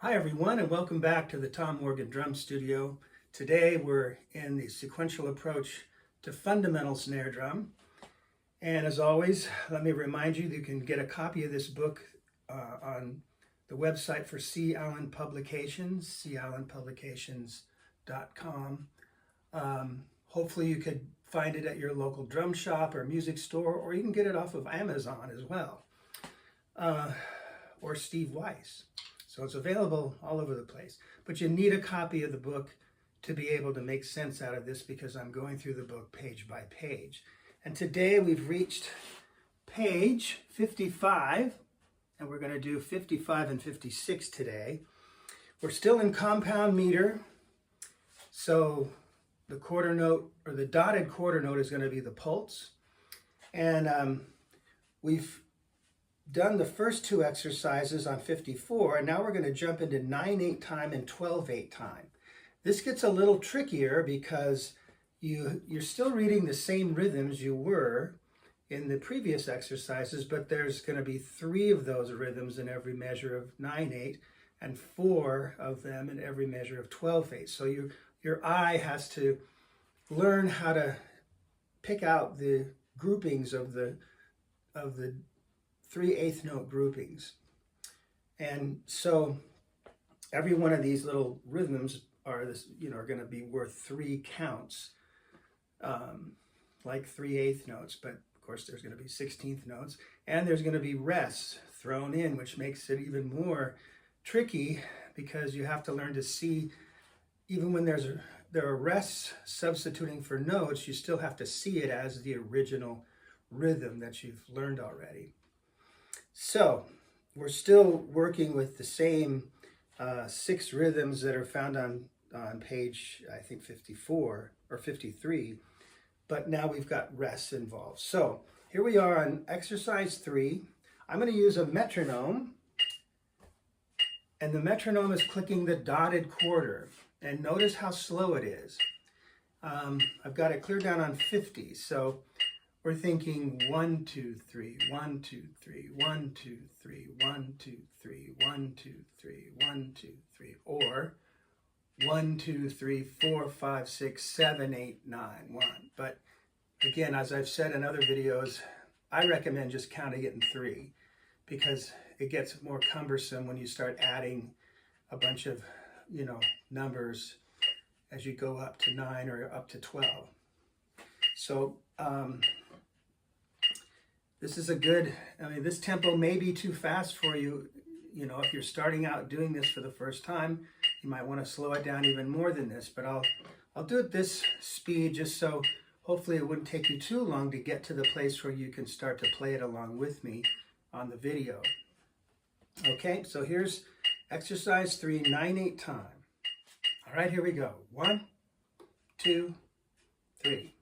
Hi everyone, and welcome back to the Tom Morgan Drum Studio. Today we're in the Sequential Approach to Fundamental Snare Drum. And as always, let me remind you that you can get a copy of this book on the website for C. Allen Publications, callenpublications.com. Hopefully you could find it at your local drum shop or music store, or you can get it off of Amazon as well, or Steve Weiss. So it's available all over the place. But you need a copy of the book to be able to make sense out of this, because I'm going through the book page by page. And today we've reached page 55, and we're going to do 55 and 56 today. We're still in compound meter, so the quarter note, or the dotted quarter note, is going to be the pulse. And we've done the first two exercises on 54, and now we're going to jump into 9/8 time and 12/8 time. This gets a little trickier because you're still reading the same rhythms you were in the previous exercises, but there's going to be 3 of those rhythms in every measure of 9/8 and 4 of them in every measure of 12/8. So your eye has to learn how to pick out the groupings of the 3 eighth note groupings. And so every one of these little rhythms are going to be worth 3 counts, like 3 eighth notes, but of course there's going to be 16th notes, and there's going to be rests thrown in, which makes it even more tricky, because you have to learn to see, even when there are rests substituting for notes, you still have to see it as the original rhythm that you've learned already. So we're still working with the same 6 rhythms that are found on page, I think, 54 or 53, but now we've got rests involved. So here we are on exercise 3. I'm going to use a metronome, and the metronome is clicking the dotted quarter, and notice how slow it is. I've got it clear down on 50, so we're thinking 1, 2, 3, 1, 2, 3, 1, 2, 3, 1, 2, 3, 1, 2, 3, 1, 2, 3, or 1, 2, 3, 4, 5, 6, 7, 8, 9, 1. But again, as I've said in other videos, I recommend just counting it in 3, because it gets more cumbersome when you start adding a bunch of, numbers as you go up to 9 or up to 12. So this is this tempo may be too fast for you. If you're starting out doing this for the first time, you might want to slow it down even more than this, but I'll do it this speed just so hopefully it wouldn't take you too long to get to the place where you can start to play it along with me on the video. Okay, so here's exercise 3, 9/8 time. All right, here we go. 1, 2, 3.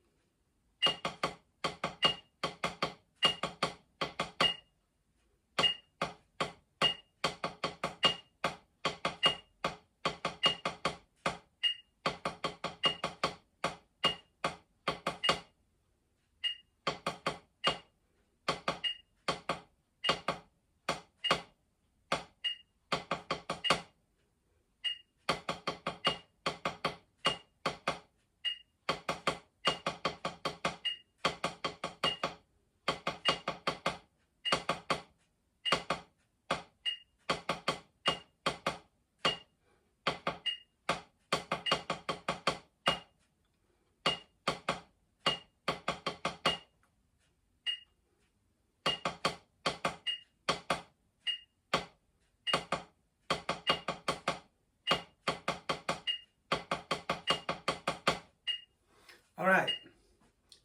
All right,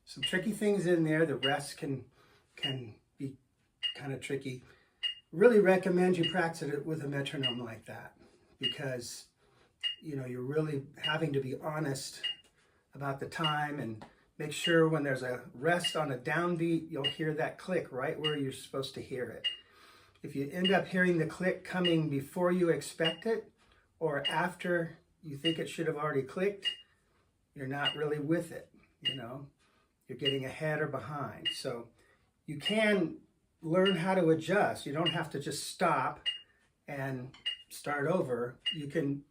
some tricky things in there. The rests can be kind of tricky. Really recommend you practice it with a metronome like that, because you're really having to be honest about the time, and make sure when there's a rest on a downbeat, you'll hear that click right where you're supposed to hear it. If you end up hearing the click coming before you expect it, or after you think it should have already clicked, you're not really with it, you're getting ahead or behind. So you can learn how to adjust. You don't have to just stop and start over, you can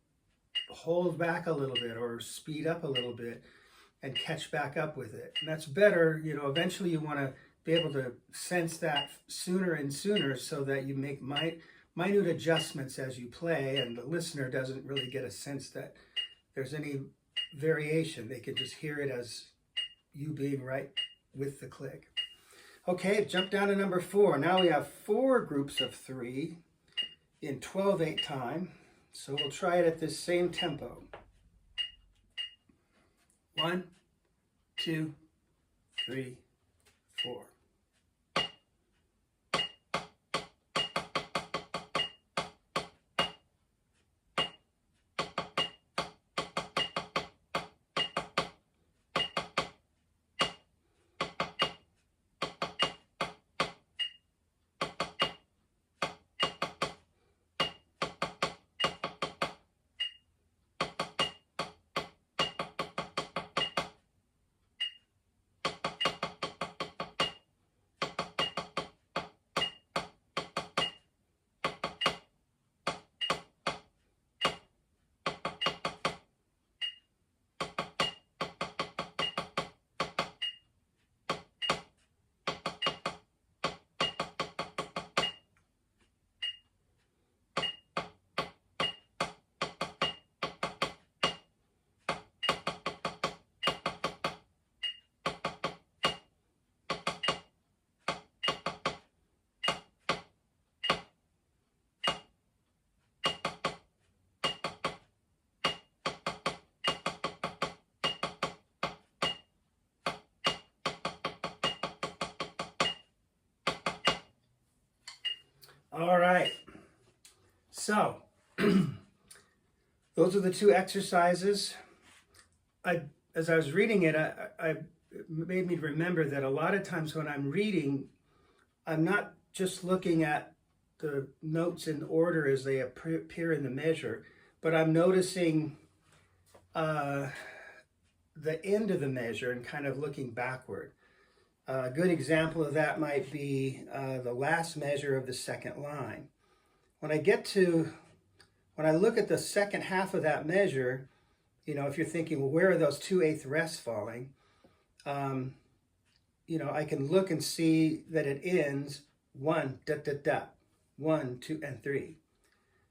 hold back a little bit or speed up a little bit and catch back up with it. And that's better, you know, eventually you want to be able to sense that sooner and sooner so that you make minute adjustments as you play, and the listener doesn't really get a sense that there's any variation. They can just hear it as you being right with the click. Okay, jump down to number 4. Now we have 4 groups of 3 in 12/8 time. So we'll try it at this same tempo. 1, 2, 3, 4. All right, so those are the 2 exercises. As I was reading it, it made me remember that a lot of times when I'm reading, I'm not just looking at the notes in order as they appear in the measure, but I'm noticing the end of the measure and kind of looking backward. A good example of that might be the last measure of the second line. When I look at the second half of that measure, you know, if you're thinking, well, where are those 2/8 rests falling? You know, I can look and see that it ends 1, da, da, da, 1, 2, and 3.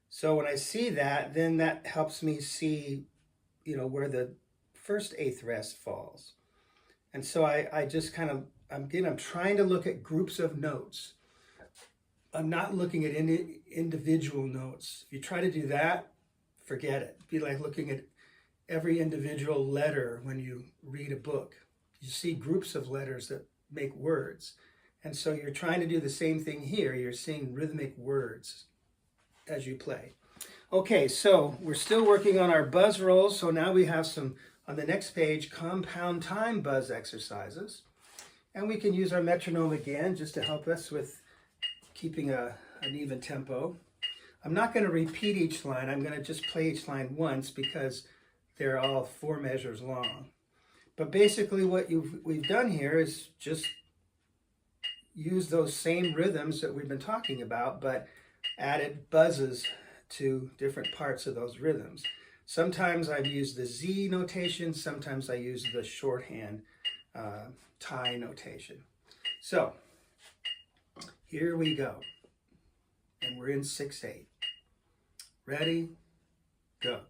So when I see that, then that helps me see, you know, where the first 8th rest falls. And so I just kind of, I'm trying to look at groups of notes. I'm not looking at individual notes. If you try to do that, forget it. It'd be like looking at every individual letter when you read a book. You see groups of letters that make words. And so you're trying to do the same thing here. You're seeing rhythmic words as you play. Okay, so we're still working on our buzz rolls. So now we have some, on the next page, compound time buzz exercises. And we can use our metronome again just to help us with keeping an even tempo. I'm not going to repeat each line. I'm going to just play each line once because they're all 4 measures long. But basically what we've done here is just use those same rhythms that we've been talking about, but added buzzes to different parts of those rhythms. Sometimes I've used the Z notation, sometimes I use the shorthand tie notation. So here we go. And we're in 6/8. Ready? Go.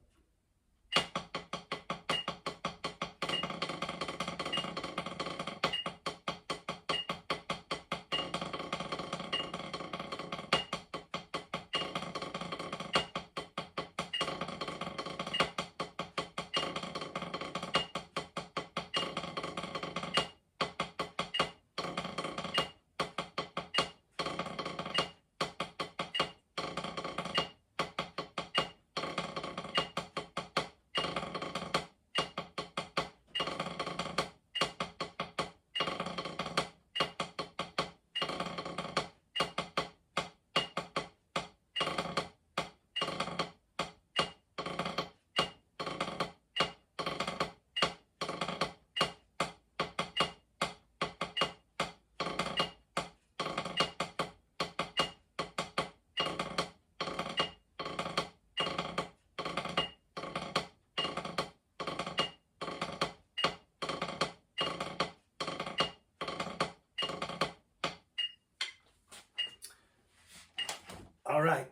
All right.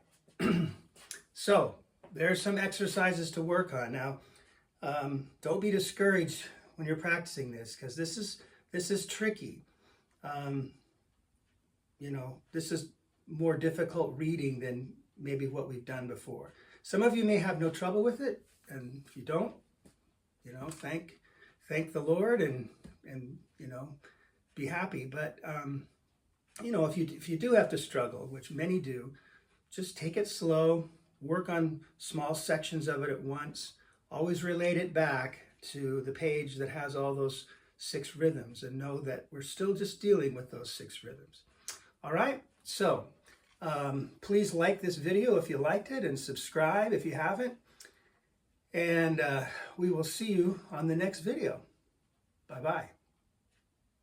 So there's some exercises to work on. Now, don't be discouraged when you're practicing this, because this is tricky. You know, this is more difficult reading than maybe what we've done before. Some of you may have no trouble with it, and if you don't, you know, thank the Lord and you know, be happy. But you know, if you do have to struggle, which many do, just take it slow, work on small sections of it at once, always relate it back to the page that has all those 6 rhythms, and know that we're still just dealing with those 6 rhythms. All right, so please like this video if you liked it, and subscribe if you haven't, and we will see you on the next video. Bye-bye.